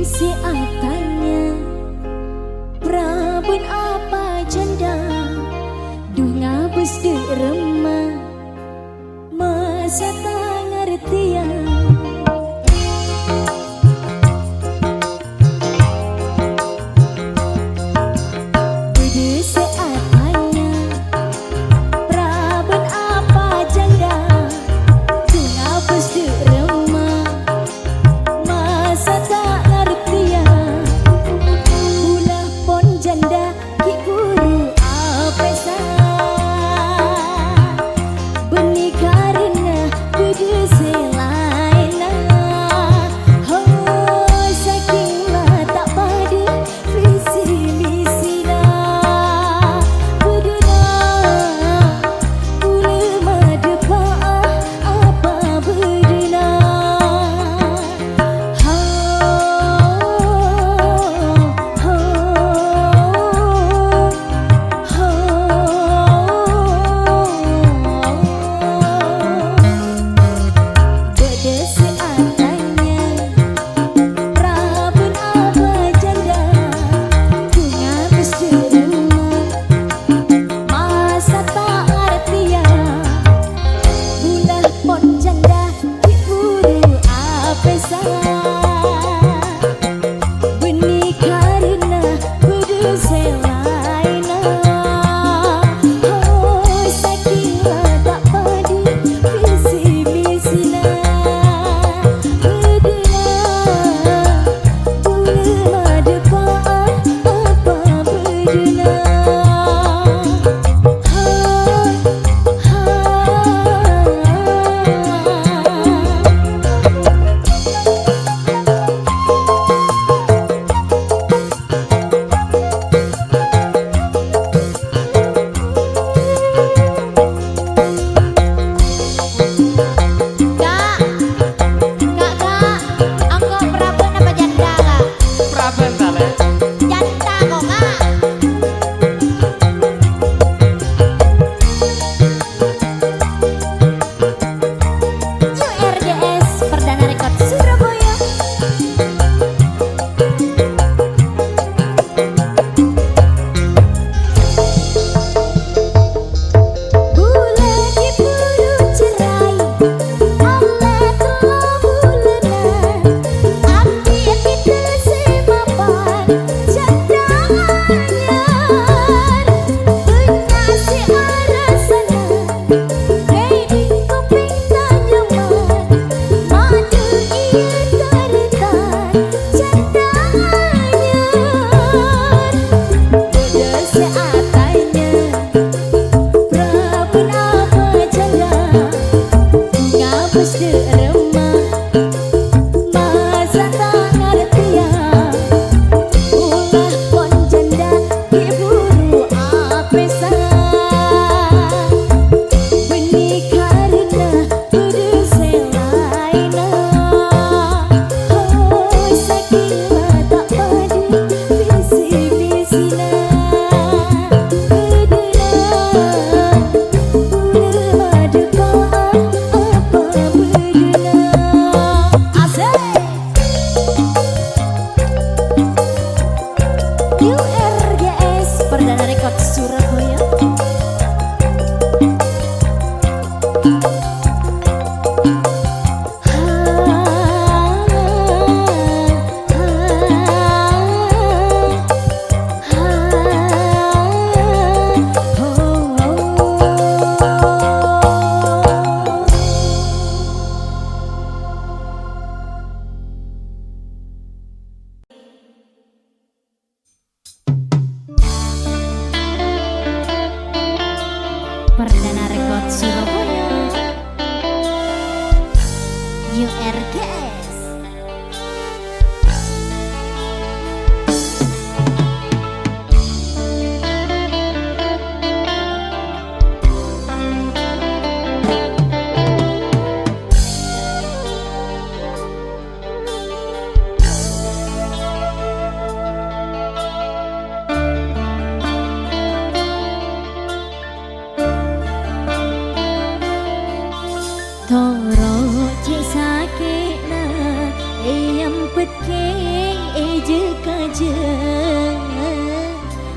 si atanya Prabun apa janda Duh bus de remah Masa tak ngertian Benih karena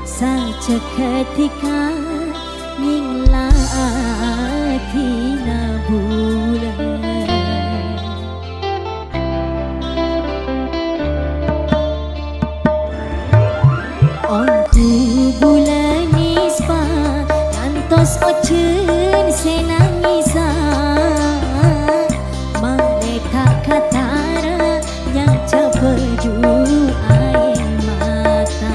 saja ketika nginglatina bulan. Onku bulan ispa kantos ocen senangisa maleka katara yang capedu air mata.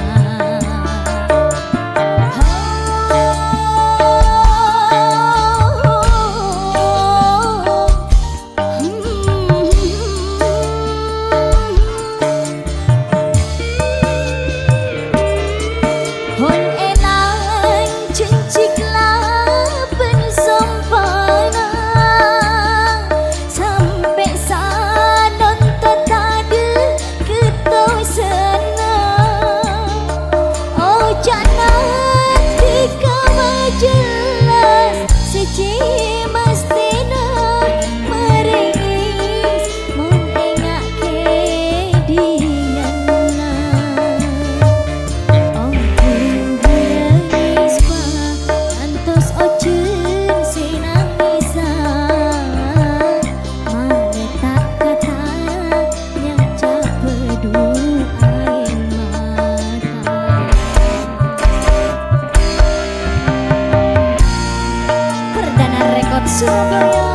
Surabaya.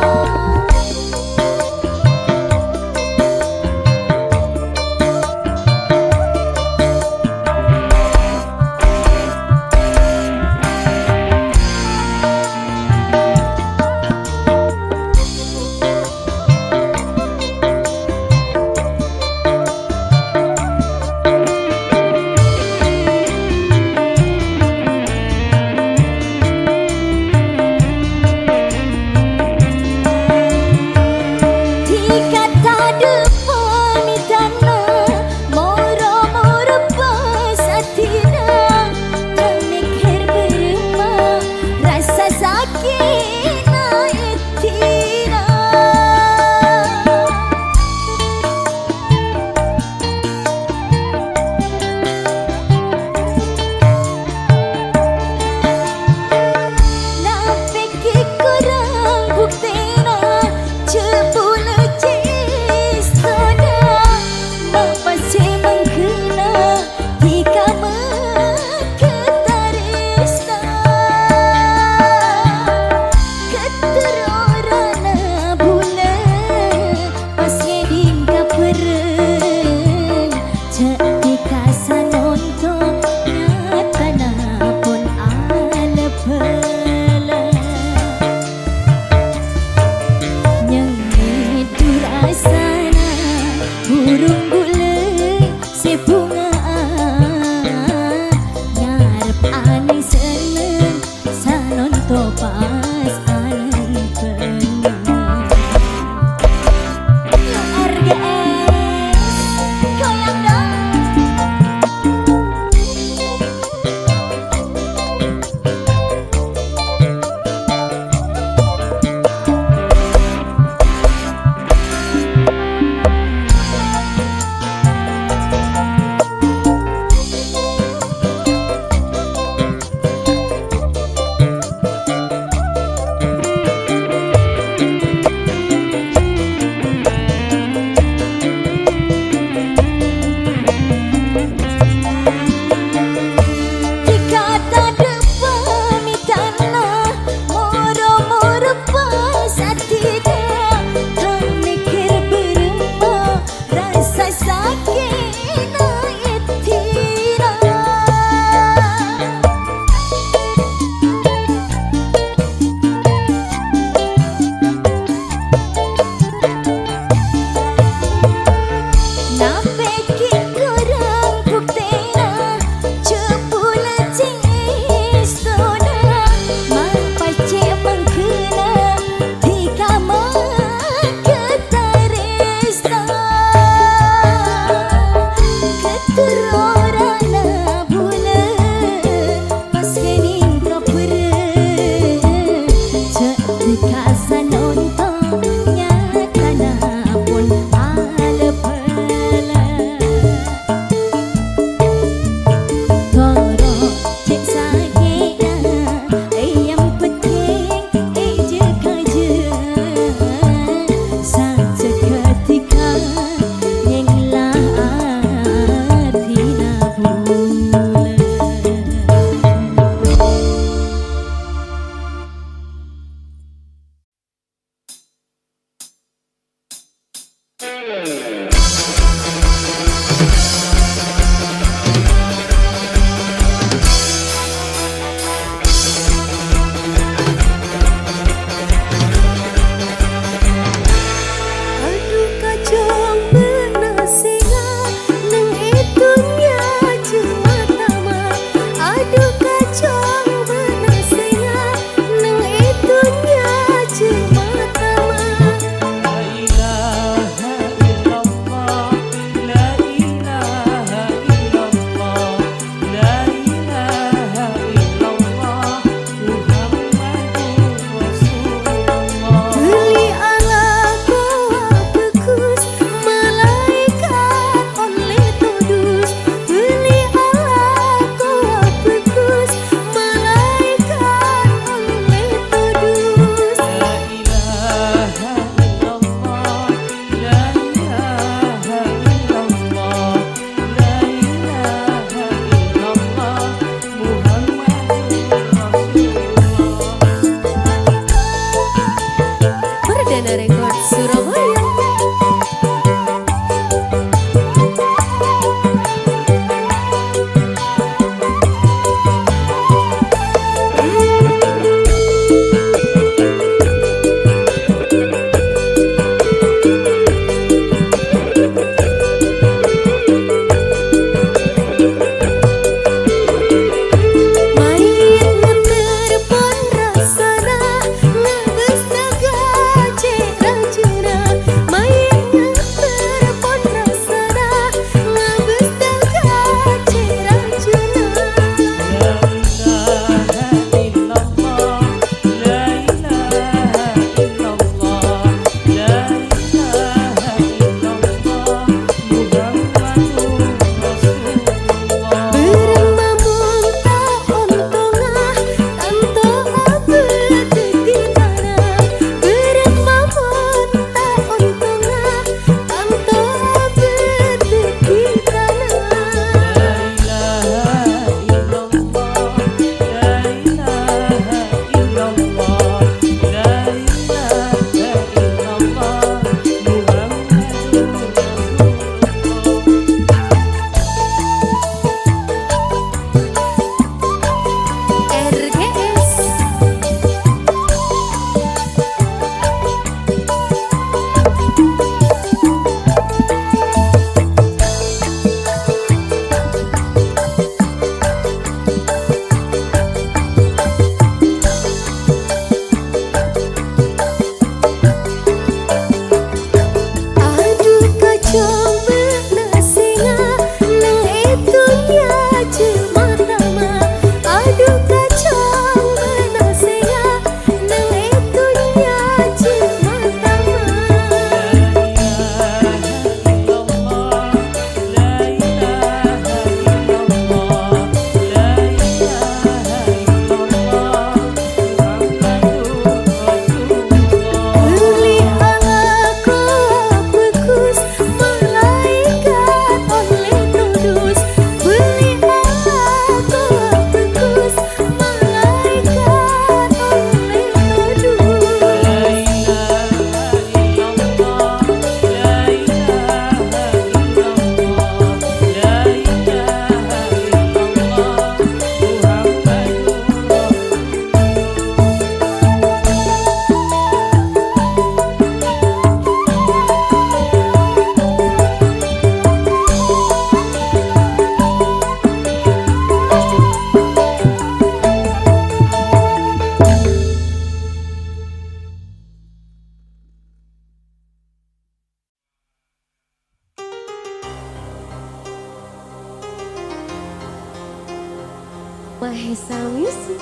Mahesa Music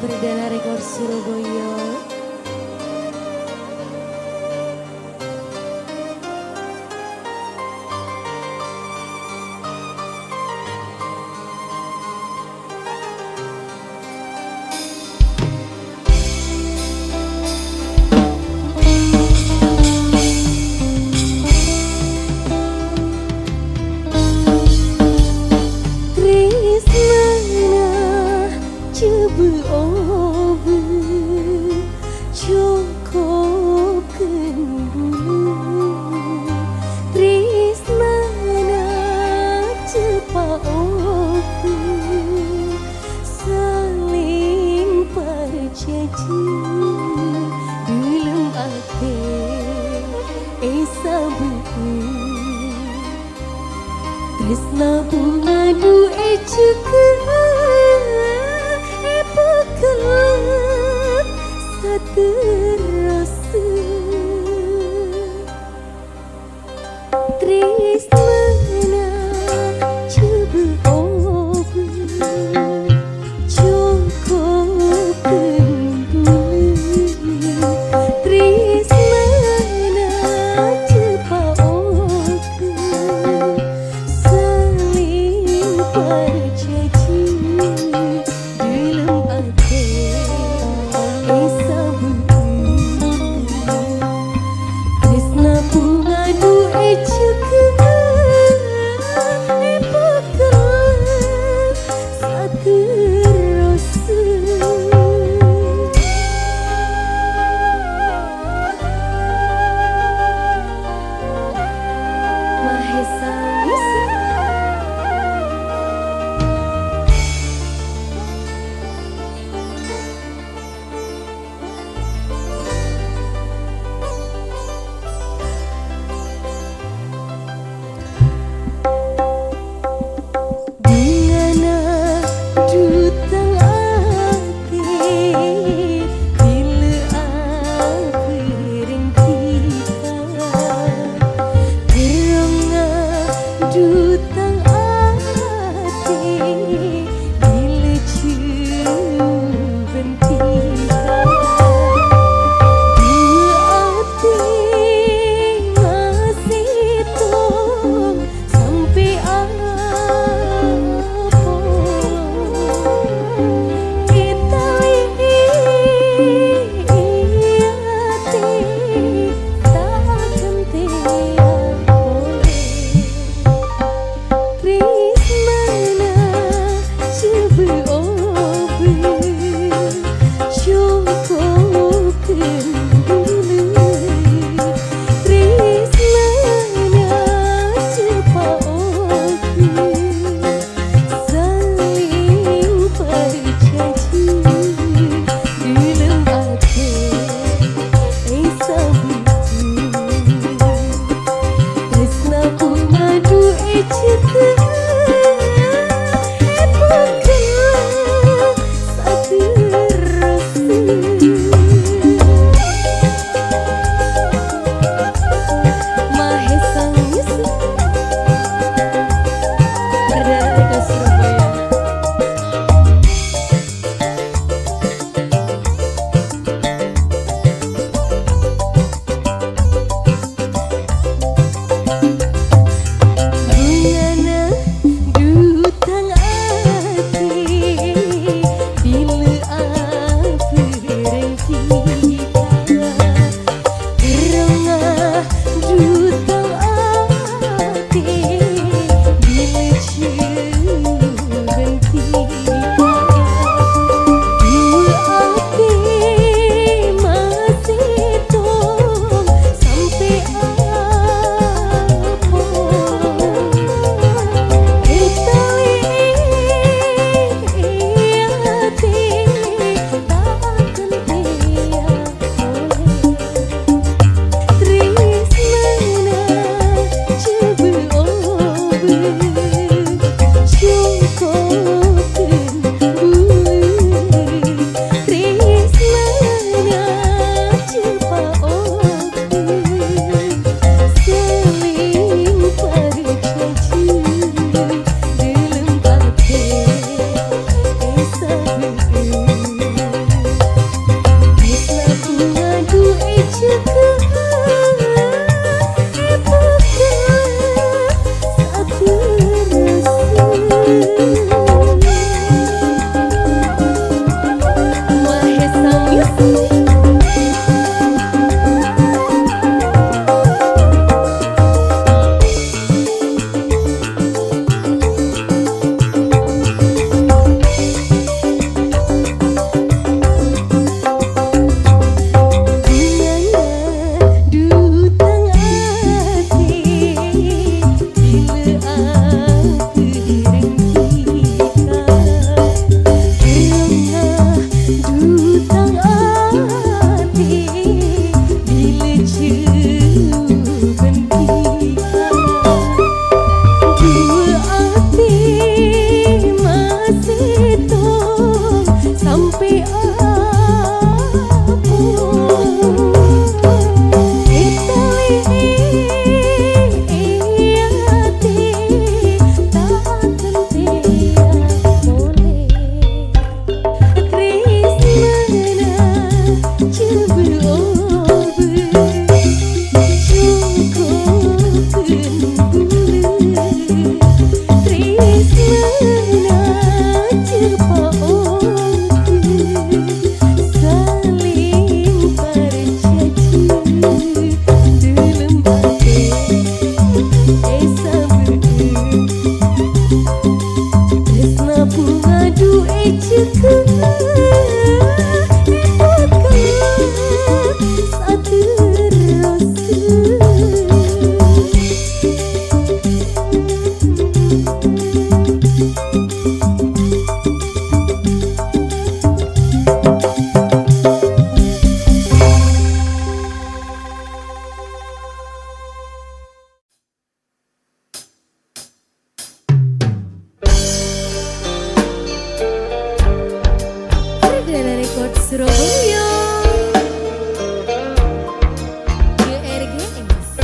Berdana Rekor Surabaya. Tresna bunga du ecuka pekelak saterasa Tresna coba obu cukup kenduli Tresna cepat obu percaya Surabaya GRGS.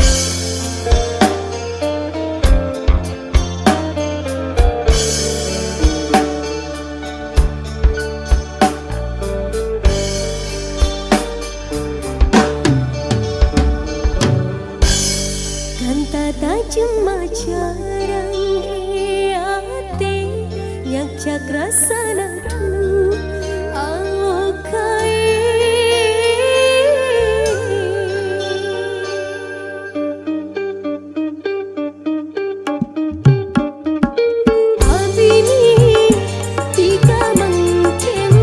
Kanta tajam macarang ate yang cakra sanatu alokai abini tiga mungkin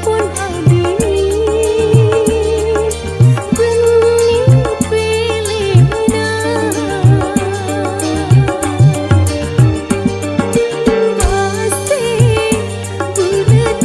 pun abini benih pelena pasti budak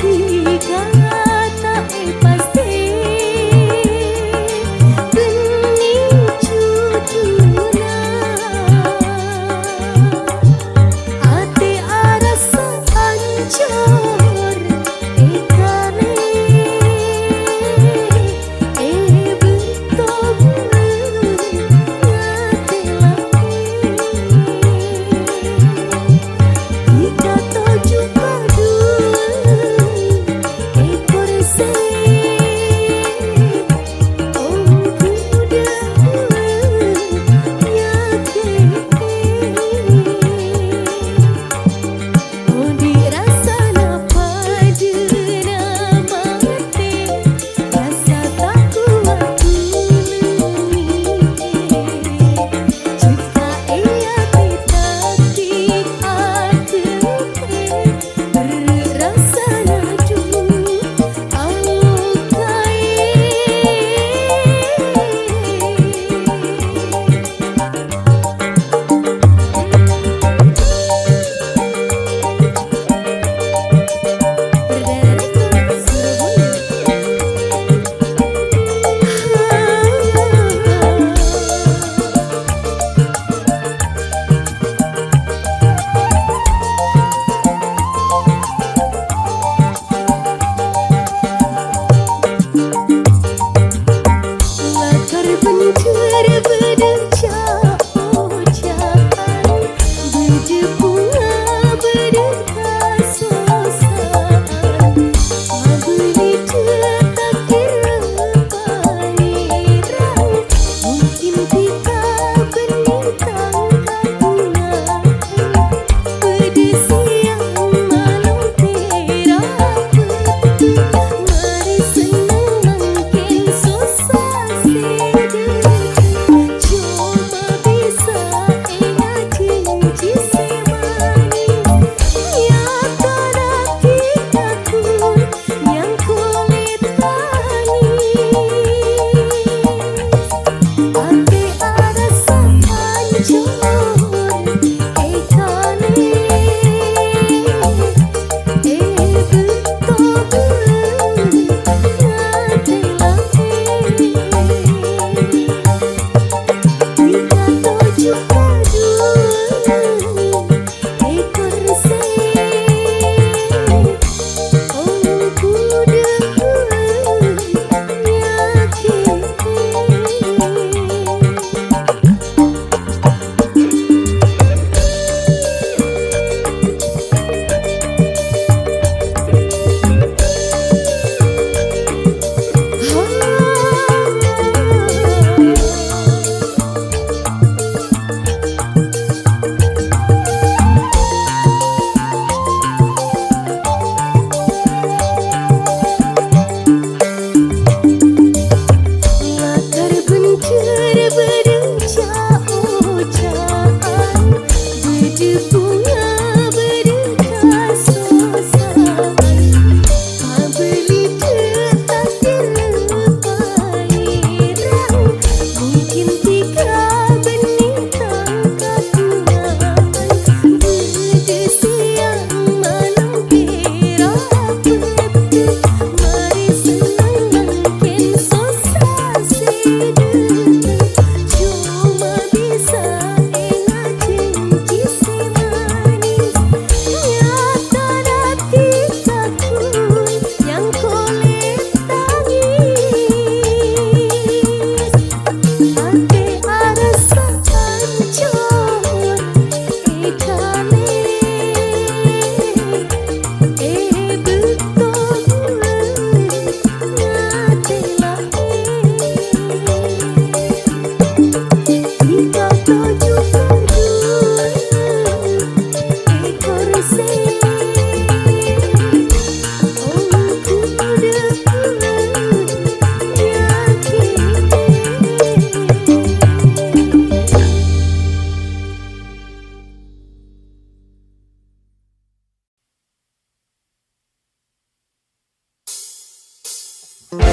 Perdana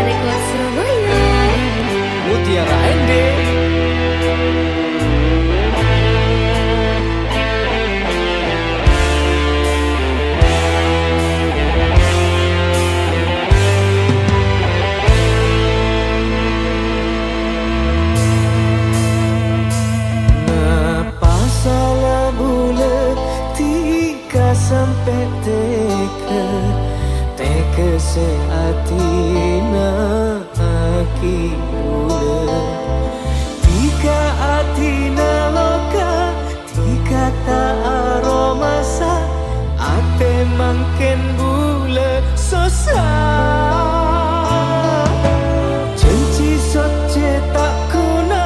Rekod Surabaya. Mutiara ND. Sampai teka seatina aki bula tika atina loka tika ta aromasa ate mangken bula sosa janji soce tak kuna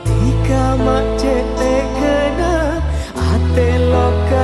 tika mace tekena ate loka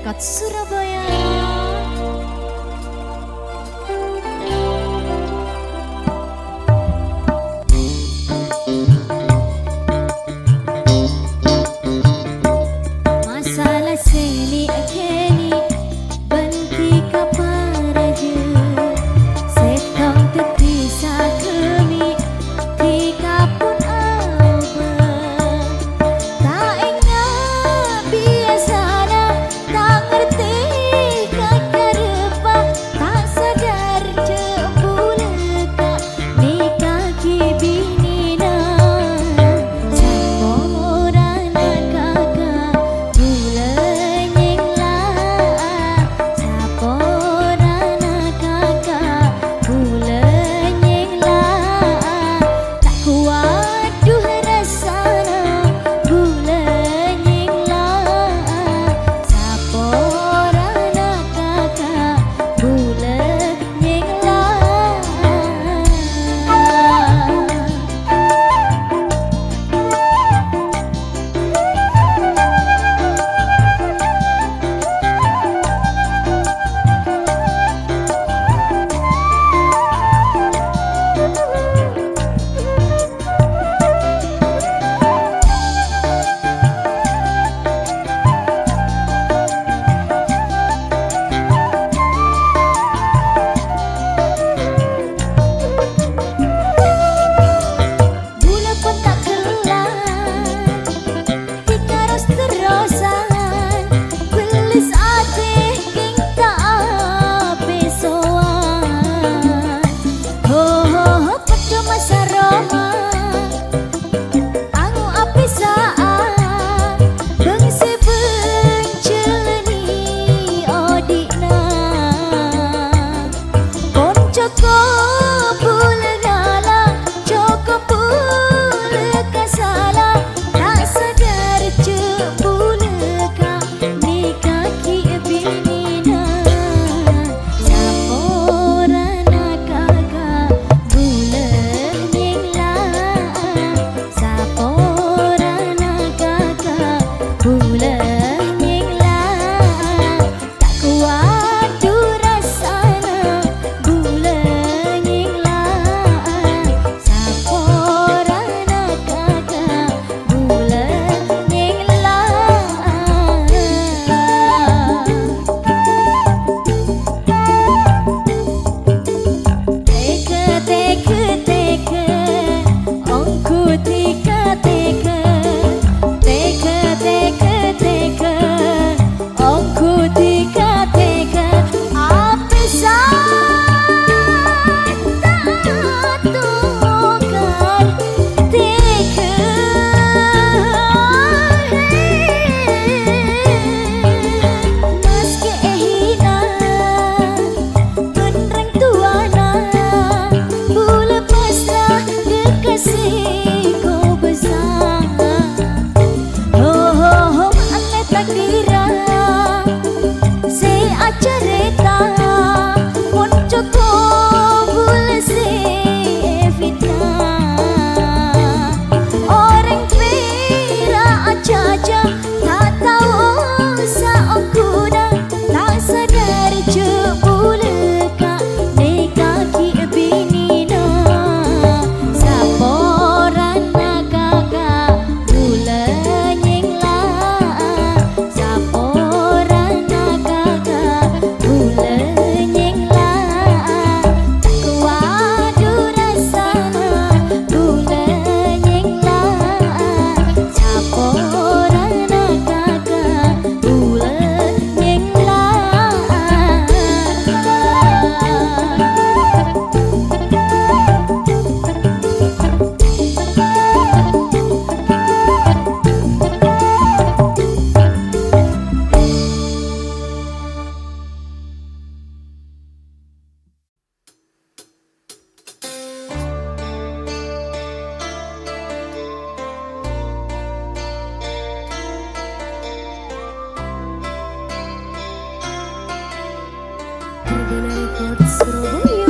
Records Surabaya. Masalah seni akeni banti kaparaja setong tetisa kemi tika pun aba tak ingat biasana tak ngerti kakarepa tak sadar jebuleka ni kaki binina samporana kakak bulenyeng lah samporana kakak bulenyeng lah tak kuat duh rasana bulenyeng lah samporana kakak bulenyeng lah. Bula pun tak kelar dikaros terosan gelis ate king tak besoan ho ho ho padha masa roma angu api saat bengse benceleni odina Poncoko pula ngala Joko pula kasala Tak sadar jebula ka Ni kaki binina Samporana kakak bulenyeng lah Samporana kakak bulenyeng lah Tak kuat du rasana bulenyeng lah samporana kakak bulenyeng lah. Teka teka ongku tika teka teka ongku tika teka api tak tukar teka meski hina Benreng tuana bula pasrah dekasih kau besar ho ho ho ane takdira se acareta poncoko bula se fitnah orang pera aja tak tahu saokuna tak sadar jebuleka ni kaki binina samporana kakak bulenyeng lah samporana kakak bulenyeng lah tak kuat du rasana bulenyeng lah samporana kakak bulenyeng lah. Perdana Records Surabaya.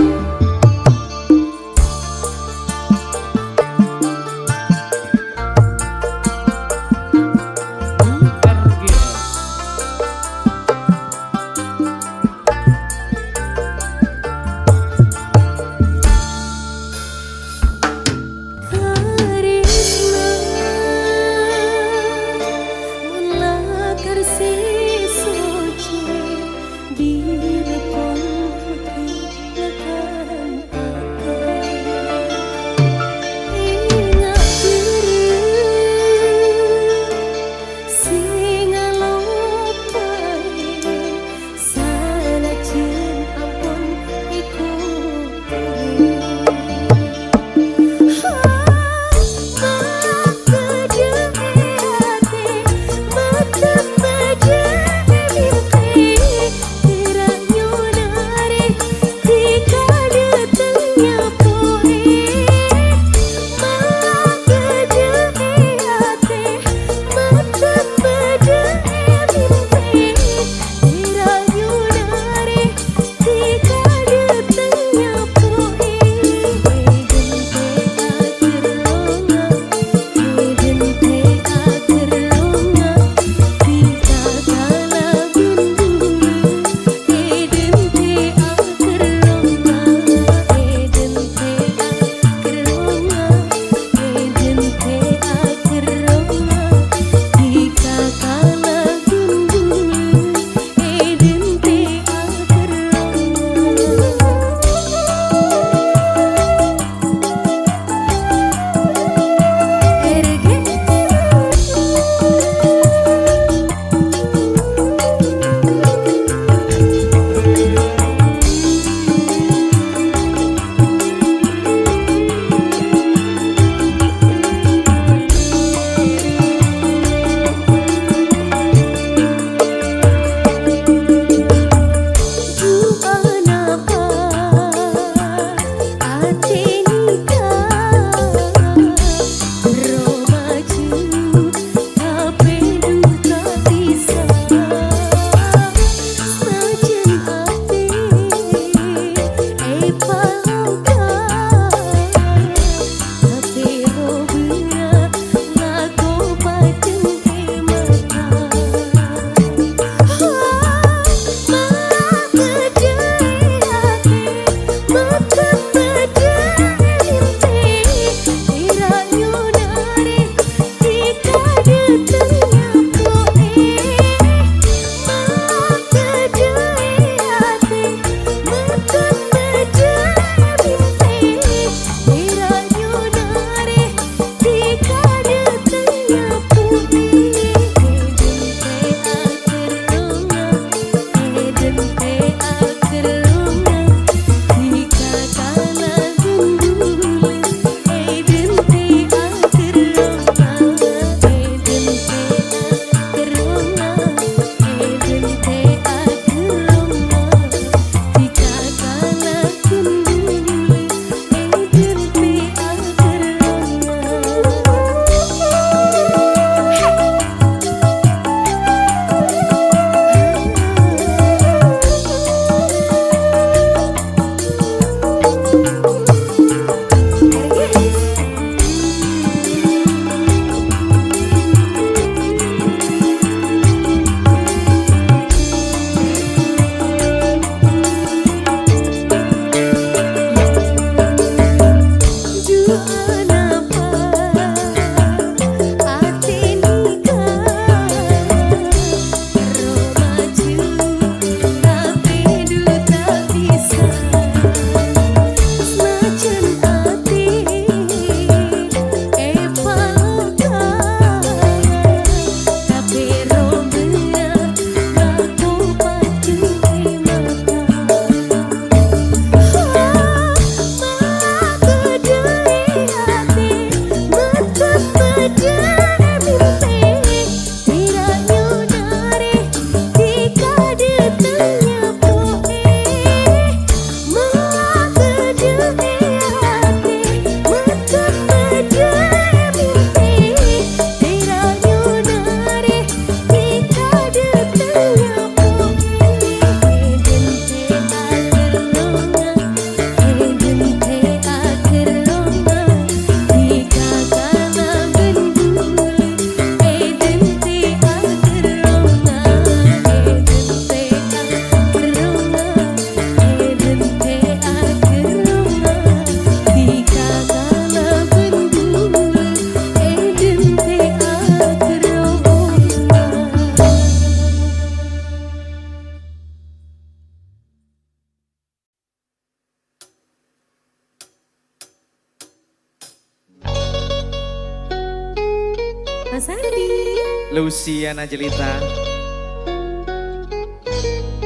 Mas Andi, Luciana Jelita.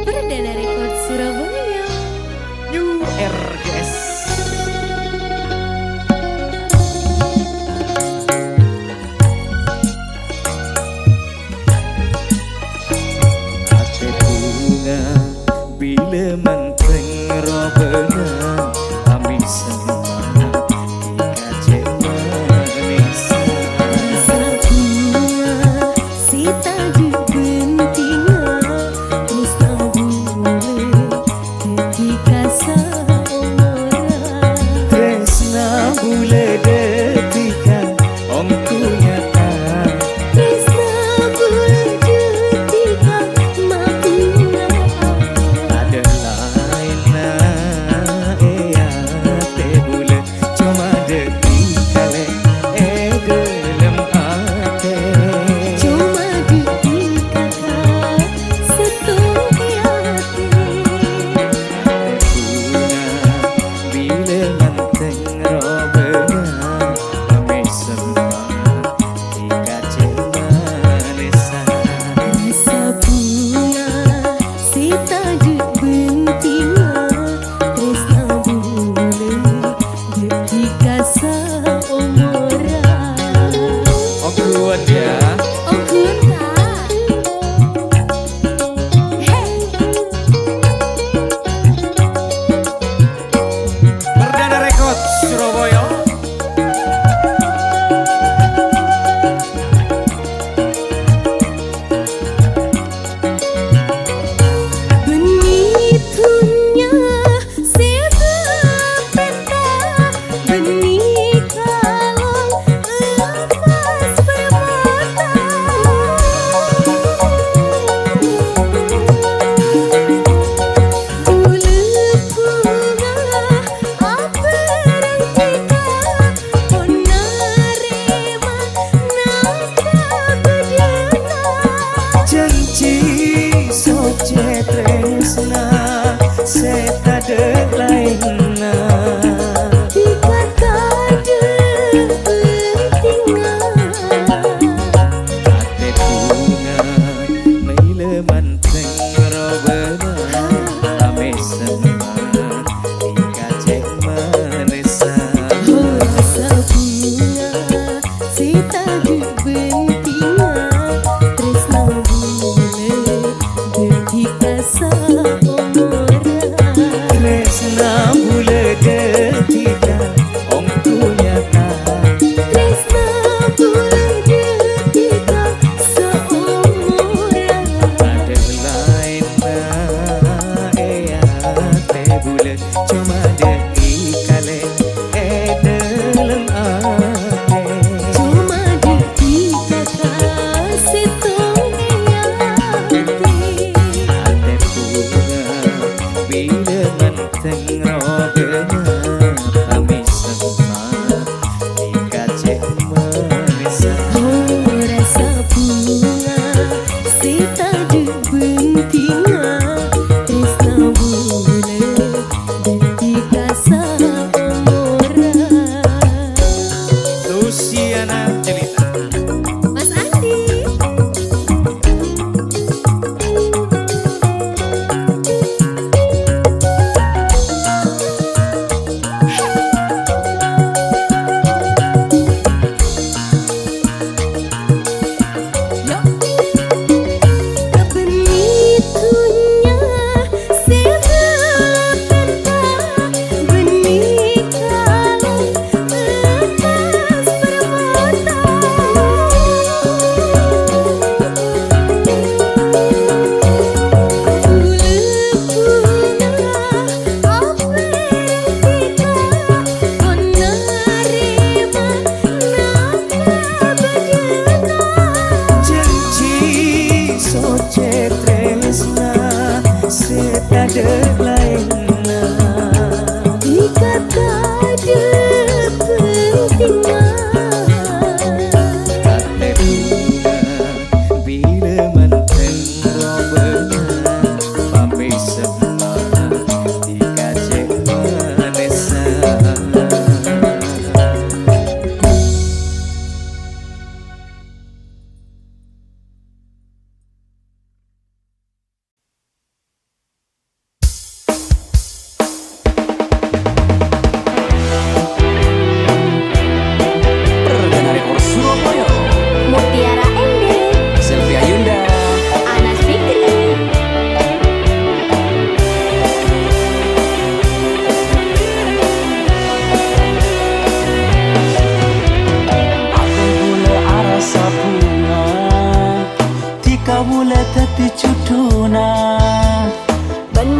Perdana Rekod Surabaya. New RGS. Ate bunga bila menteng robena kami semua dikacek manis.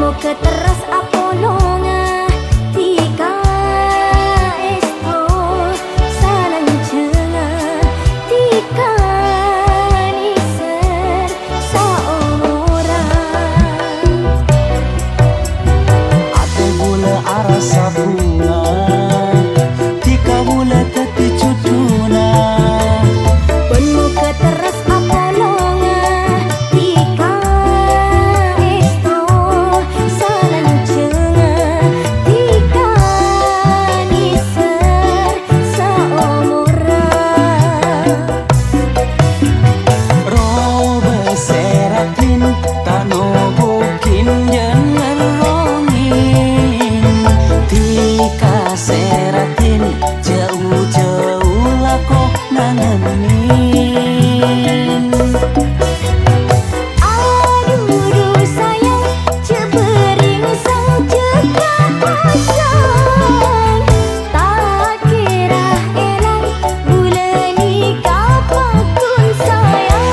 Benmu keteras apolonga tika esto salang cenga tika niser saomoran ate bula arasa bunga tika bula teti cuduna Benmu keteras apolonga tika esto salang cenga tika niser saomoran robe seratin tano bukin jangan rongin tika seratin jauh-jauh lako nangenin aduh sayang cebering sang cekak pasang tak kira elang bulan nikah pakun sayang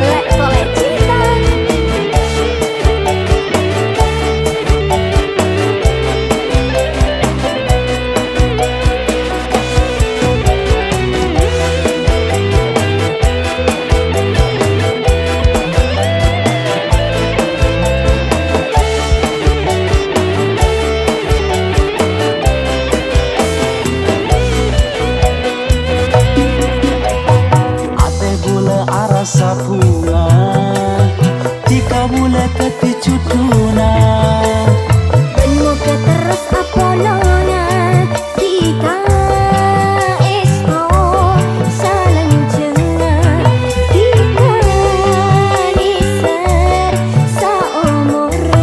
Lek kolek cinta ate bula arasa bunga tika bula teti cuduna Benmu keteras apolonga tika esto salang cenga tika niser saomoran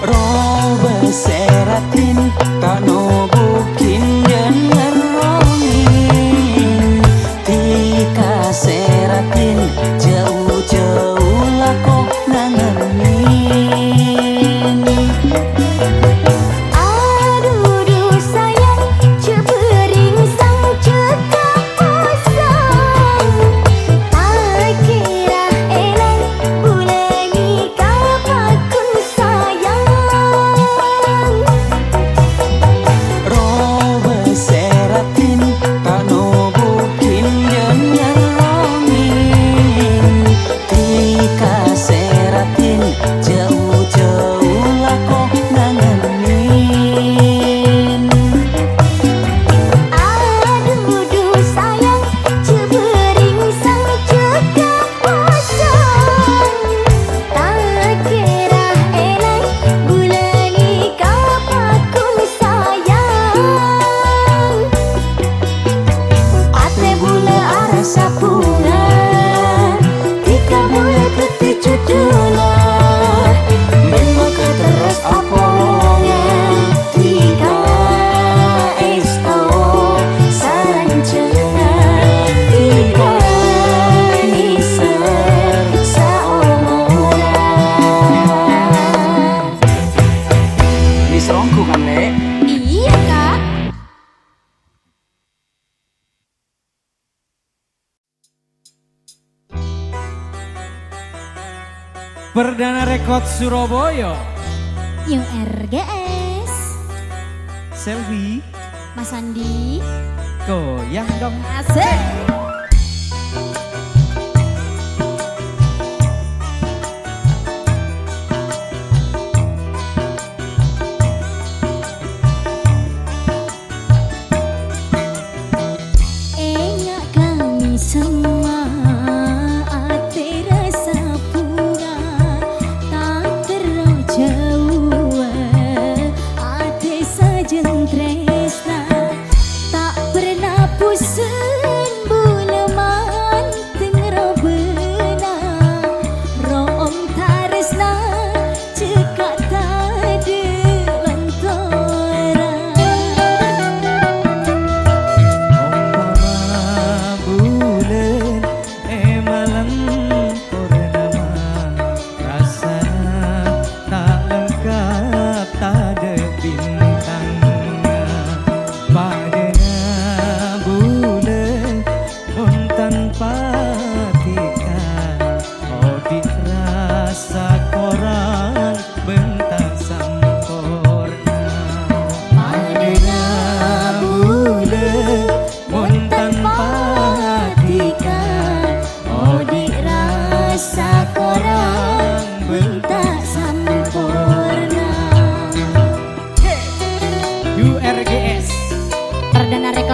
robe seratin tano bukin jangan rongin tika seratin jauh-jauh lako nangenin aduh sayang cebering sang cekak pasang tak kira elang bulan nikah pakun sayang robe seratin tano bukin jangan rongin tika seratin jauh-jauh lako nangenin aduh sayang cebering sang cekak pasang tak kira elang bulan nikah pakun sayang ate bula arasa bunga tika bula teti cuduna benmu keteras apolonga tika esto salang cenga tika niser saomoran ini serongku kan Nek iya kak Perdana Rekod Surabaya. Yung RGS Selfie, Mas Andi goyang dong. asik Enak kami semua ate rasa bunga tak terlalu jauh ate sajen tresna tak pernah pusing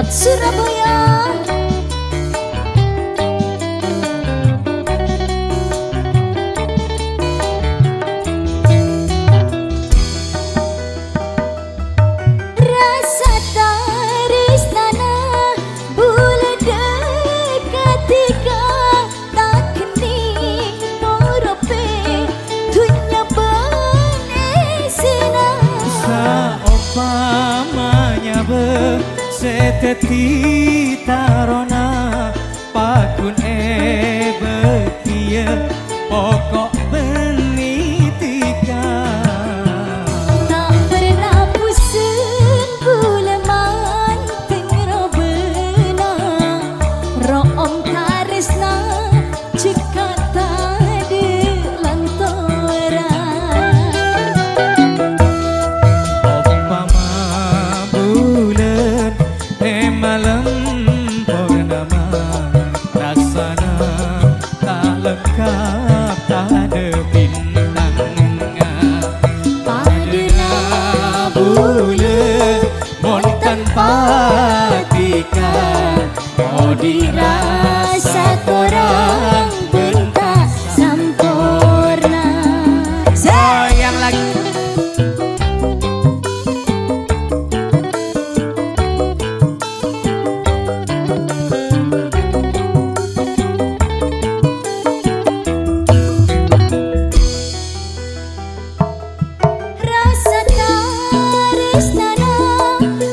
Record Surabaya. Rasa tarisnana bula dekatika tak kening norope dunya benesina. Saumpamanya seteti tarona pakun betia pokok benitika Tak pernah pusing buleman tengro bena room tarisna cekat tadi lantora. Umpama bulan malam purnama rasana tak lengkap tak ada bintangnya. Padena Bulan mon tanpa tika oh dirasa korang bentak sempurna. sayang lagi. Rasa tarisnana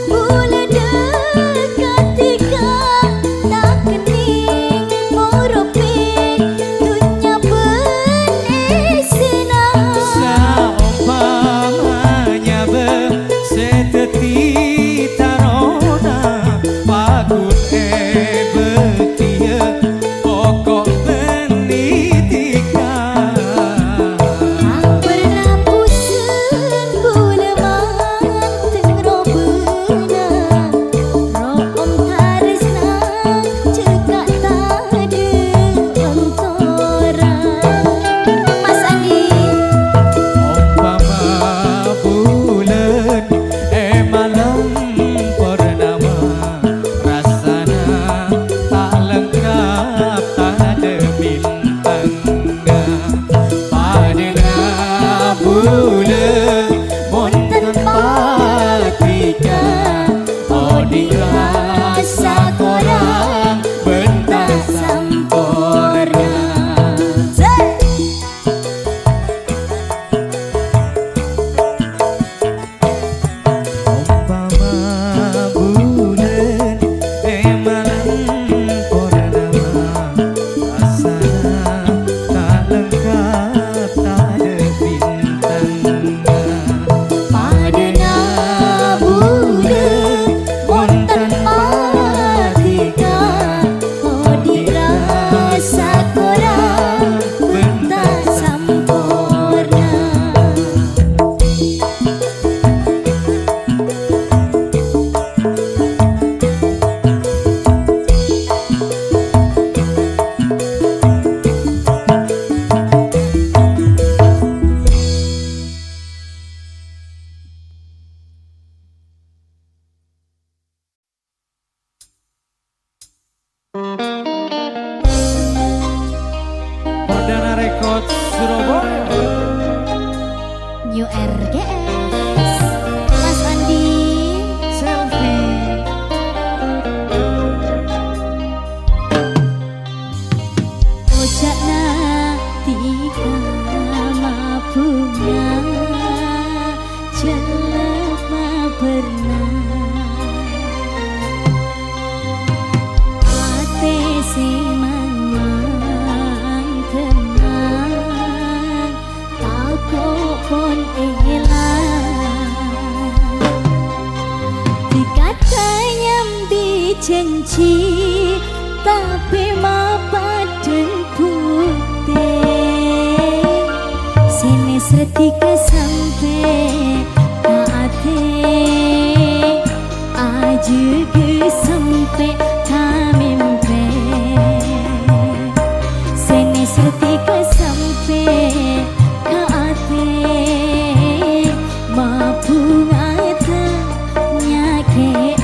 bula dekatika tak kening morope dunya benesina. Saumpamanya seteti tarona pakun betia pokok benitika. Tak pernah pusing buleman tengro bena room tarisna cekat tadi lantora. Mas Andi. Umpama bulan malam purnama rasana tak lengkap tak ada bintangnya. Padena bulan mon tanpa tika oh dirasa korang bentak sempurna. Umpama bulan malam purnama rasana tak lengkap tak ada bintangnya. Padena bulan mon tanpa tika oh dirasa korang bentak sempurna. Perdana Record Surabaya. New RGS Mas Andi. Selfie Ojakna tika mapunya jelema pernah ate semang tenang aku pun elang dikatanya dijanji tapi mapaden putih sini setika sampai ate aja ke sampai kamimpe sini setika sampai ate mampu ngata nyake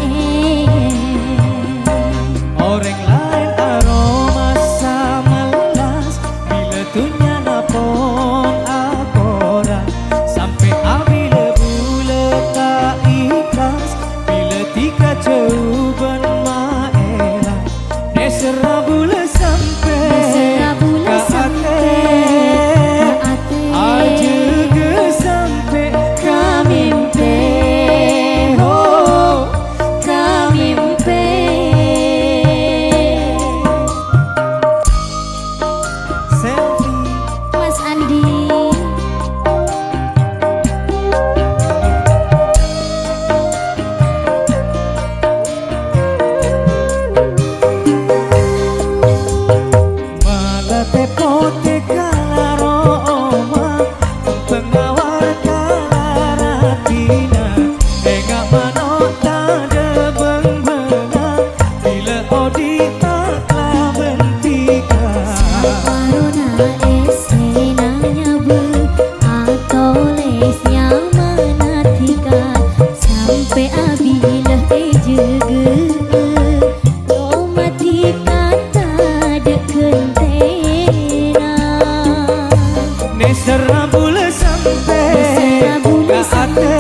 Oh mati kata dek kentena. Nesera bule sampai ke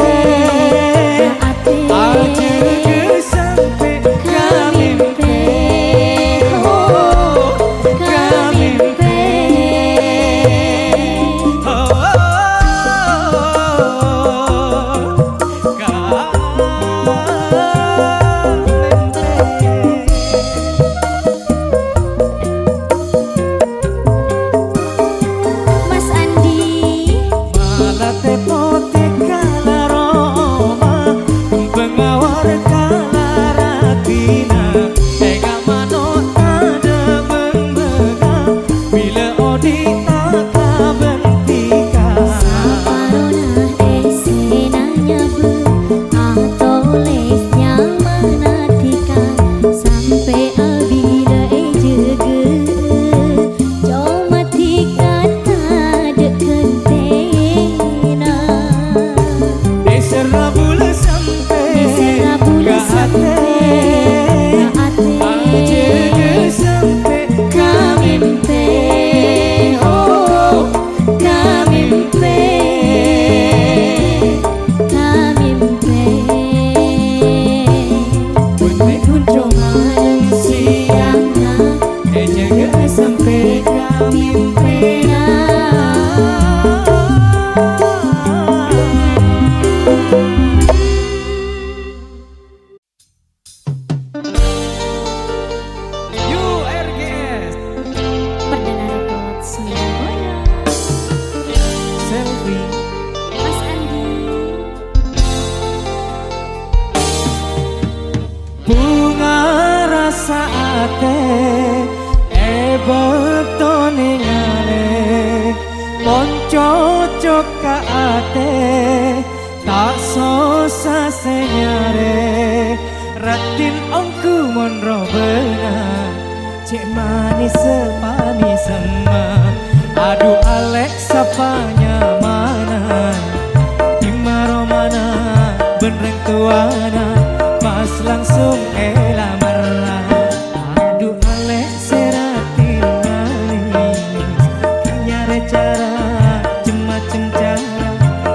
ate aja ke sampai kami mimpi kami mimpi Mas Andi malah tepote kala Roma pengawar kala Ratina ega manot ada bengmega bila odita kabentika Saparona desenanya bu atau lesnya menatikan sampai abila ejege jauh mati kata dek kentena. Desera bule sampai Desera bule sampai ke ate aja ke sampai kami mimpi, oh kami mimpi, kami mimpi. Bunyi kunjung Malam siangnya aja ke sampai kami pena. URGS Perdana Records Surabaya. Selfie Mas Andi bunga rasa ate betone ngale ponco ka ate tak sosa senyare ratin ongku monro benar cek manis sepani sema aduh Alex sapanya mana dimaro mana benereng tuana pas langsung lamar aduh Alex seratin manis nyare cara macem cara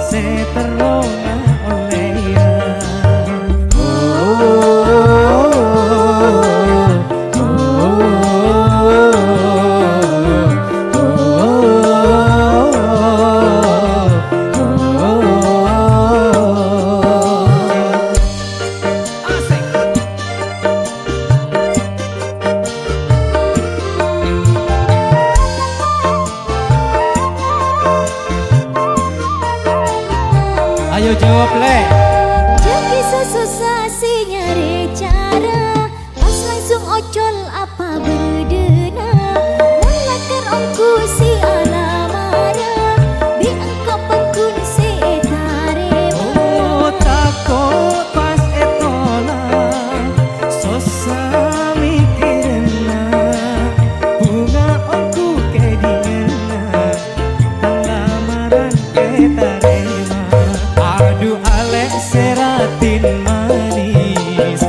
seterona oleh ya ayo jawab le jadi sesusah si nyari cara pas langsung ocol apa berdena melakar ongku si alamara bi engkau pekun si tarema. oh takut pas etola sosa mikirna bunga aku kedingena lamaran kita terima aduh Alex seratin manis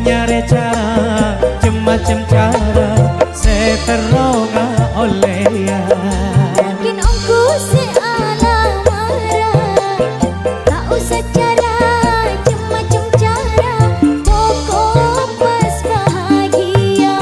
nyare cara macem cara seteronga oleh ya Yakin ongku si alamara tak usah cara macam cara pokok pas bahagia.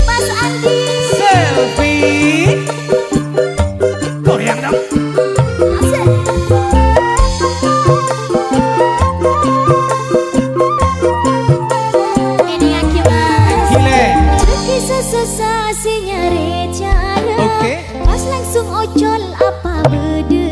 Mas Andi selfie goyang dong asik. Ini aki mas gile Rezeki sesusah si nyari cara Oke. pas langsung ocol apa beda